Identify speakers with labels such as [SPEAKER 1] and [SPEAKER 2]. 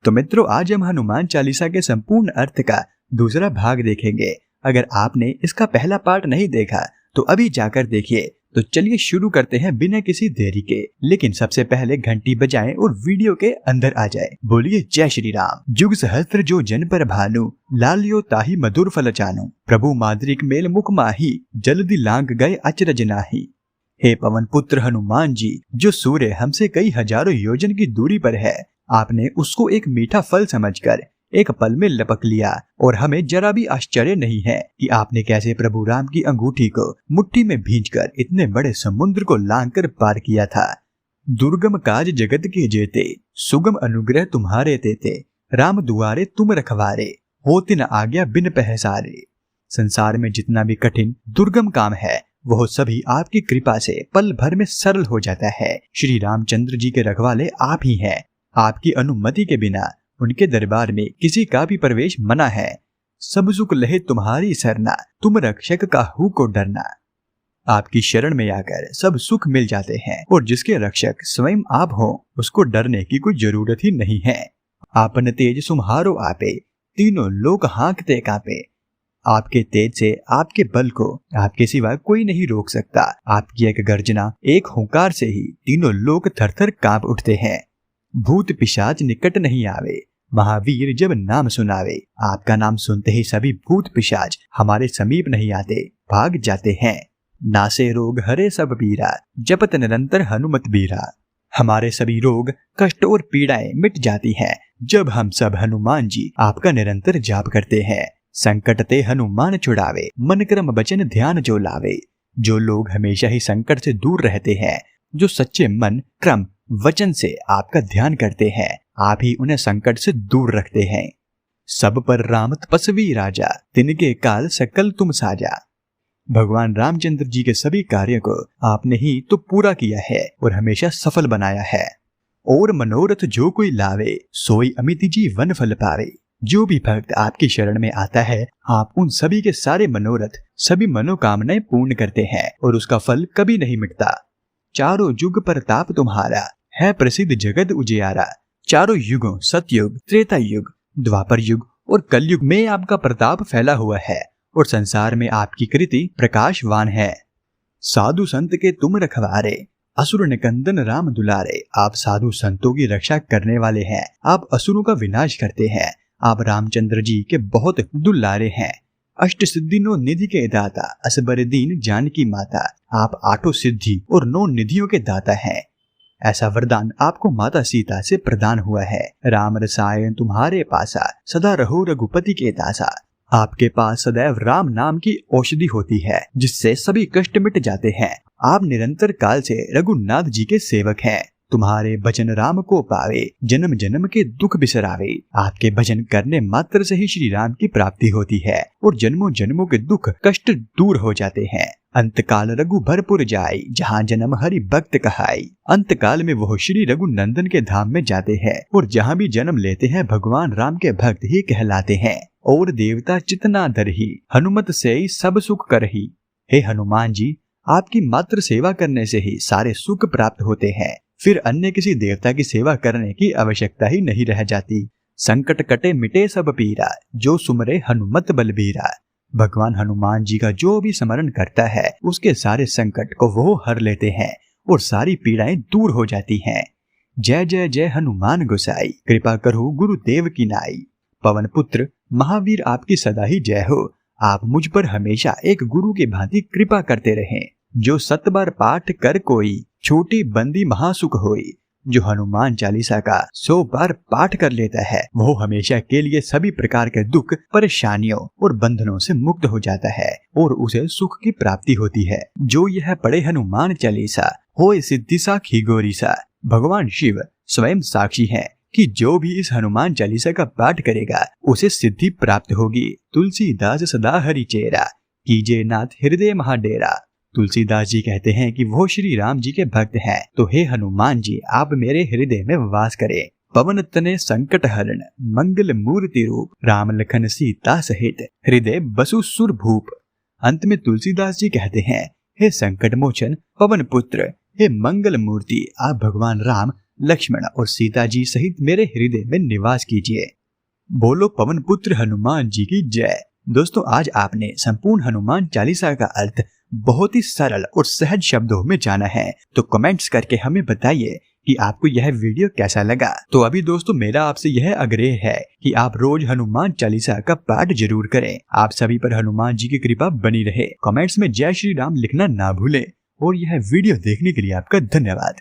[SPEAKER 1] तो मित्रों, आज हम हनुमान चालीसा के संपूर्ण अर्थ का दूसरा भाग देखेंगे। अगर आपने इसका पहला पार्ट नहीं देखा तो अभी जाकर देखिए। तो चलिए शुरू करते हैं बिना किसी देरी के। लेकिन सबसे पहले घंटी बजाएं और वीडियो के अंदर आ जाएं। बोलिए जय श्री राम। जुग सहस्त्र जो जन पर भानु, लालियो ताहि मधुर फल जानू। प्रभु माद्रिक मेल मुख माही, जल्दी लांग गए अचरज नाही। हे पवन पुत्र हनुमान जी, जो सूर्य हमसे कई हजारों योजन की दूरी पर है, आपने उसको एक मीठा फल समझकर एक पल में लपक लिया। और हमें जरा भी आश्चर्य नहीं है कि आपने कैसे प्रभु राम की अंगूठी को मुट्ठी में भींचकर इतने बड़े समुद्र को लांघकर पार किया था। दुर्गम काज जगत के जेते, सुगम अनुग्रह तुम्हारे तेते। राम दुआरे तुम रखवारे, होते न आज्ञा बिन पहसारे। संसार में जितना भी कठिन दुर्गम काम है वह सभी आपकी कृपा से पल भर में सरल हो जाता है। श्री रामचंद्र जी के रखवाले आप ही हैं। आपकी अनुमति के बिना उनके दरबार में किसी का भी प्रवेश मना है। सब सुख लहे तुम्हारी सरना, तुम रक्षक काहू को डरना। आपकी शरण में आकर सब सुख मिल जाते हैं और जिसके रक्षक स्वयं आप हो उसको डरने की कोई जरूरत ही नहीं है। आपन तेज सुम्हारो आपे, तीनों लोक हाँकते कांपे। आपके तेज से, आपके बल को आपके सिवा कोई नहीं रोक सकता। आपकी एक गर्जना, एक हुंकार से ही तीनों लोग थरथर कांप उठते हैं। भूत पिशाच निकट नहीं आवे, महावीर जब नाम सुनावे। आपका नाम सुनते ही सभी भूत पिशाच हमारे समीप नहीं आते, भाग जाते हैं। नासे रोग हरे सब पीरा, जपत निरंतर हनुमत बीरा। हमारे सभी रोग, कष्ट और पीड़ाएं मिट जाती हैं जब हम सब हनुमान जी आपका निरंतर जाप करते हैं। संकट ते हनुमान छुड़ावे, मन क्रम वचन ध्यान जो लावे। जो लोग हमेशा ही संकट से दूर रहते हैं, जो सच्चे मन क्रम वचन से आपका ध्यान करते हैं, आप ही उन्हें संकट से दूर रखते हैं। सब पर राम तपस्वी राजा, तिनके काल सकल तुम साजा। भगवान रामचंद्र जी के सभी कार्यों को आपने ही तो पूरा किया है और हमेशा सफल बनाया है। और मनोरथ जो कोई लावे, सोई अमित जीवन फल पावे। जो भी भक्त आपकी शरण में आता है, आप उन सभी के सारे मनोरथ, सभी मनोकामनाएं पूर्ण करते हैं और उसका फल कभी नहीं मिटता। चारों युग प्रताप तुम्हारा, है प्रसिद्ध जगत उजियारा। चारों युगों, सतयुग, त्रेता युग, द्वापर युग और कलयुग में आपका प्रताप फैला हुआ है और संसार में आपकी कृति प्रकाशवान है। साधु संत के तुम रखवारे, असुर निकंदन राम दुलारे। आप साधु संतों की रक्षा करने वाले हैं, आप असुरों का विनाश करते हैं। आप रामचंद्र जी के बहुत दुलारे हैं। अष्ट सिद्धि नो निधि के दाता, असबर दीन जानकी माता। आप आठों सिद्धि और 9 निधियों के दाता हैं। ऐसा वरदान आपको माता सीता से प्रदान हुआ है। राम रसायन तुम्हारे पासा, सदा रहो रघुपति के दासा। आपके पास सदैव राम नाम की औषधि होती है जिससे सभी कष्ट मिट जाते हैं। आप निरंतर काल से रघुनाथ जी के सेवक हैं। तुम्हारे भजन राम को पावे, जन्म जन्म के दुख बिसरावे। आपके भजन करने मात्र से ही श्री राम की प्राप्ति होती है और जन्मों जन्मों के दुख कष्ट दूर हो जाते हैं। अंतकाल रघु भरपुर जाई, जहाँ जन्म हरि भक्त कहाई। अंतकाल में वो श्री रघुनंदन के धाम में जाते हैं और जहाँ भी जन्म लेते हैं भगवान राम के भक्त ही कहलाते हैं। और देवता चितना धरही, हनुमत से सब सुख करही। हे हनुमान जी, आपकी मात्र सेवा करने से ही सारे सुख प्राप्त होते हैं। फिर अन्य किसी देवता की सेवा करने की आवश्यकता ही नहीं रह जाती। संकट कटे मिटे सब पीरा, जो सुमरे हनुमत बलबीरा। भगवान हनुमान जी का जो भी स्मरण करता है उसके सारे संकट को वो हर लेते हैं और सारी पीड़ाएं दूर हो जाती हैं। जय जय जय हनुमान गोसाई, कृपा करो गुरुदेव की नाई। पवन पुत्र महावीर आपकी सदा ही जय हो। आप मुझ पर हमेशा एक गुरु की भांति कृपा करते रहें। जो 7 बार पाठ कर कोई, छोटी बंदी महासुख होई। जो हनुमान चालीसा का 100 बार पाठ कर लेता है वो हमेशा के लिए सभी प्रकार के दुख, परेशानियों और बंधनों से मुक्त हो जाता है और उसे सुख की प्राप्ति होती है। जो यह पढ़े हनुमान चालीसा, होए सिद्धि साखी गौरीसा। भगवान शिव स्वयं साक्षी है कि जो भी इस हनुमान चालीसा का पाठ करेगा उसे सिद्धि प्राप्त होगी। तुलसीदास सदा हरि चेरा, कीजे नाथ हृदय महाडेरा। तुलसीदास जी कहते हैं कि वो श्री राम जी के भक्त हैं, तो हे हनुमान जी, आप मेरे हृदय में वास करें। पवन तने संकट हरण, मंगल मूर्ति रूप। राम लखन सीता सहित, हृदय बसु सुर भूप। अंत में तुलसीदास जी कहते हैं, हे संकट मोचन पवन पुत्र, हे मंगल मूर्ति, आप भगवान राम लक्ष्मण और सीता जी सहित मेरे हृदय में निवास कीजिए। बोलो पवन पुत्र हनुमान जी की जय। दोस्तों, आज आपने संपूर्ण हनुमान चालीसा का अर्थ बहुत ही सरल और सहज शब्दों में जाना है। तो कमेंट्स करके हमें बताइए कि आपको यह वीडियो कैसा लगा। तो अभी दोस्तों, मेरा आपसे यह आग्रह है कि आप रोज हनुमान चालीसा का पाठ जरूर करें। आप सभी पर हनुमान जी की कृपा बनी रहे। कमेंट्स में जय श्री राम लिखना ना भूलें। और यह वीडियो देखने के लिए आपका धन्यवाद।